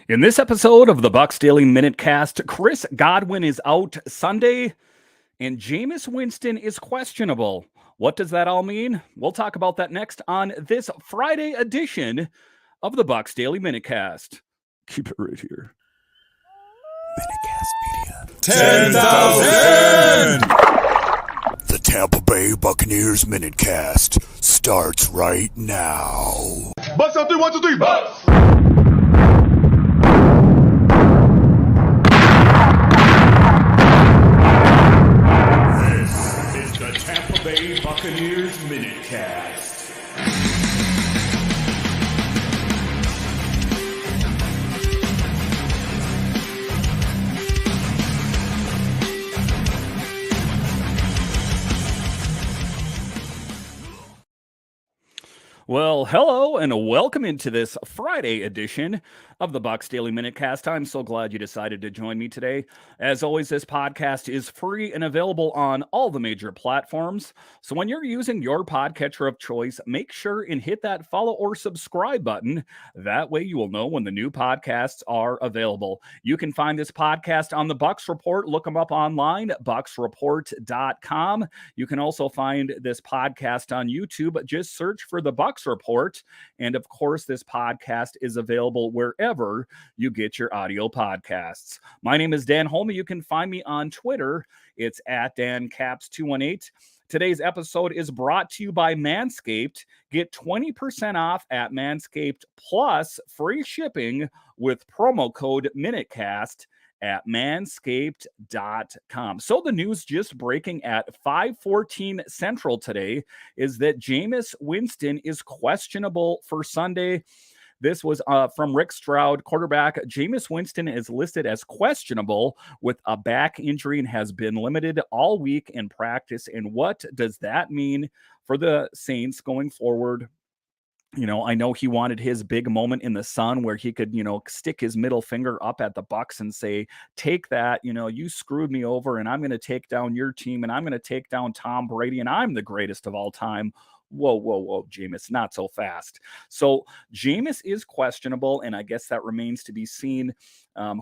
In this episode of the Bucs Daily MinuteCast, Chris Godwin is out Sunday and Jameis Winston is questionable. What does that all mean? We'll talk about that next on this Friday edition of the Bucs Daily MinuteCast. Keep it right here. MinuteCast Media. 10,000! The Tampa Bay Buccaneers MinuteCast starts right now. Bucs on 3, 1, 2, 3, Bucs! Tampa Bay Buccaneers MinuteCast. Well, hello and welcome into this Friday edition of the Bucs Daily MinuteCast. I'm so glad you decided to join me today. As always, this podcast is free and available on all the major platforms. So when you're using your podcatcher of choice, make sure and hit that follow or subscribe button. That way you will know when the new podcasts are available. You can find this podcast on the Bucs Report. Look them up online, bucsreport.com. You can also find this podcast on YouTube. Just search for the Bucs Report. And of course, this podcast is available wherever you get your audio podcasts. My name is Dan Holme. You can find me on Twitter. It's at DanCaps218. Today's episode is brought to you by Manscaped. Get 20% off at Manscaped plus free shipping with promo code MinuteCast at manscaped.com. So the news just breaking at 5:14 Central today is that Jameis Winston is questionable for Sunday. This was from Rick Stroud, quarterback. Jameis Winston is listed as questionable with a back injury and has been limited all week in practice. And what does that mean for the Saints going forward? You know, I know he wanted his big moment in the sun where he could, stick his middle finger up at the Bucs and say, take that, you screwed me over and I'm going to take down your team and I'm going to take down Tom Brady and I'm the greatest of all time. Whoa, Jameis, not so fast. So Jameis is questionable, and I guess that remains to be seen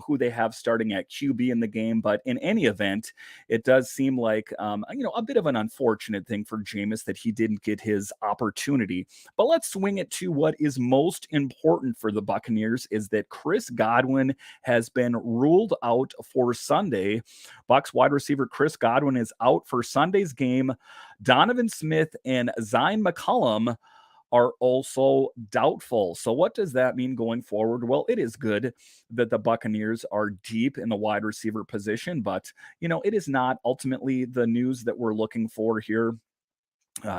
who they have starting at QB in the game. But in any event, it does seem like, a bit of an unfortunate thing for Jameis that he didn't get his opportunity. But let's swing it to what is most important for the Buccaneers is that Chris Godwin has been ruled out for Sunday. Bucs wide receiver Chris Godwin is out for Sunday's game. Donovan Smith and Zion McCollum are also doubtful. So what does that mean going forward? Well, it is good that the Buccaneers are deep in the wide receiver position, but, it is not ultimately the news that we're looking for here.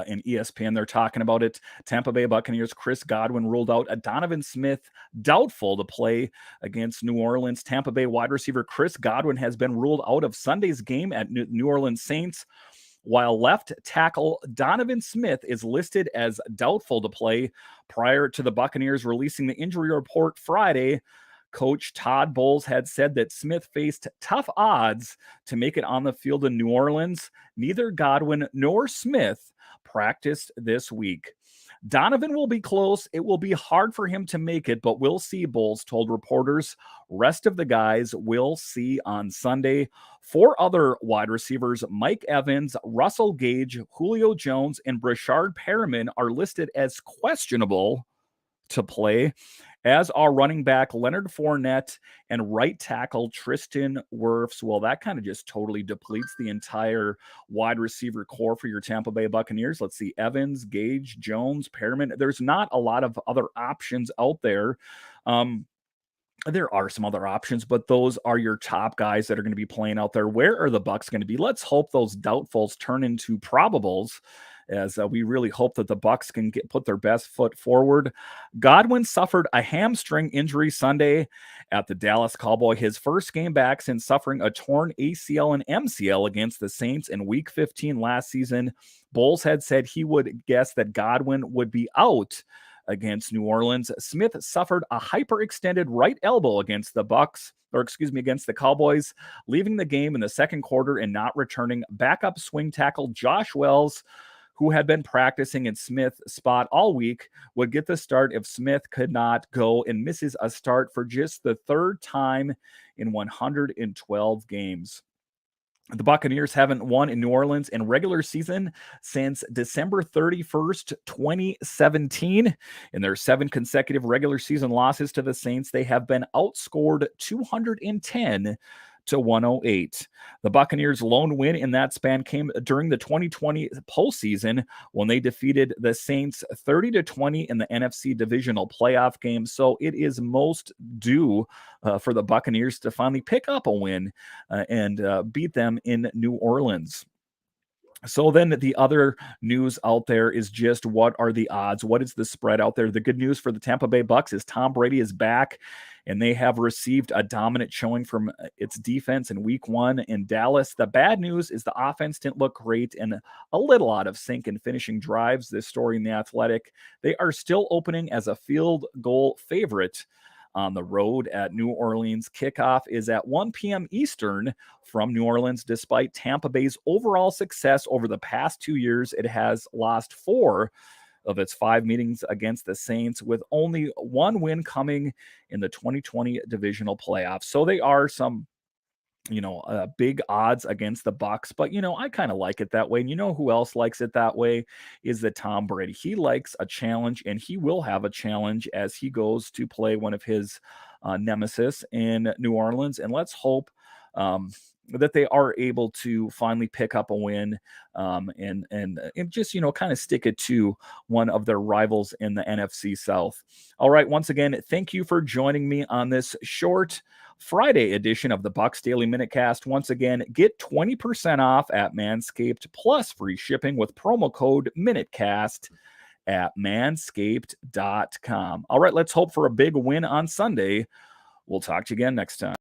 In ESPN, they're talking about it. Tampa Bay Buccaneers, Chris Godwin ruled out. Donovan Smith, doubtful to play against New Orleans. Tampa Bay wide receiver Chris Godwin has been ruled out of Sunday's game at New Orleans Saints, while left tackle Donovan Smith is listed as doubtful to play. Prior to the Buccaneers releasing the injury report Friday, Coach Todd Bowles had said that Smith faced tough odds to make it on the field in New Orleans. Neither Godwin nor Smith practiced this week. Donovan will be close. It will be hard for him to make it, but we'll see, Bowles told reporters. Rest of the guys we'll see on Sunday. 4 other wide receivers, Mike Evans, Russell Gage, Julio Jones, and Brashard Perriman are listed as questionable to play, as are running back Leonard Fournette and right tackle Tristan Wirfs. Well, that kind of just totally depletes the entire wide receiver core for your Tampa Bay Buccaneers. Let's see, Evans, Gage, Jones, Perriman. There's not a lot of other options out there. There are some other options, but those are your top guys that are going to be playing out there. Where are the Bucs going to be? Let's hope those doubtfuls turn into probables, as we really hope that the Bucs can put their best foot forward. Godwin suffered a hamstring injury Sunday at the Dallas Cowboys, his first game back since suffering a torn ACL and MCL against the Saints in Week 15 last season. Bowles had said he would guess that Godwin would be out against New Orleans. Smith suffered a hyperextended right elbow against the Cowboys, leaving the game in the second quarter and not returning. Backup swing tackle Josh Wells, who had been practicing in Smith's spot all week, would get the start if Smith could not go and misses a start for just the third time in 112 games. The Buccaneers haven't won in New Orleans in regular season since December 31st, 2017. In their 7 consecutive regular season losses to the Saints, they have been outscored 210 to 108. The Buccaneers' lone win in that span came during the 2020 postseason when they defeated the Saints 30-20 in the NFC divisional playoff game. So it is most due for the Buccaneers to finally pick up a win and beat them in New Orleans. So then the other news out there is just what are the odds? What is the spread out there? The good news for the Tampa Bay Bucs is Tom Brady is back, and they have received a dominant showing from its defense in week 1 in Dallas. The bad news is the offense didn't look great and a little out of sync in finishing drives. This story in The Athletic. They are still opening as a field goal favorite on the road at New Orleans. Kickoff is at 1 p.m. Eastern from New Orleans. Despite Tampa Bay's overall success over the past 2 years, it has lost 4 of its 5 meetings against the Saints, with only 1 win coming in the 2020 divisional playoffs. So they are some big odds against the Bucs, but I kind of like it that way. And who else likes it that way is that Tom Brady. He likes a challenge, and he will have a challenge as he goes to play one of his nemesis in New Orleans. And let's hope that they are able to finally pick up a win and just kind of stick it to one of their rivals in the NFC South. All right, once again, thank you for joining me on this short Friday edition of the Bucs Daily MinuteCast. Once again, get 20% off at Manscaped plus free shipping with promo code MinuteCast at manscaped.com. All right, let's hope for a big win on Sunday. We'll talk to you again next time.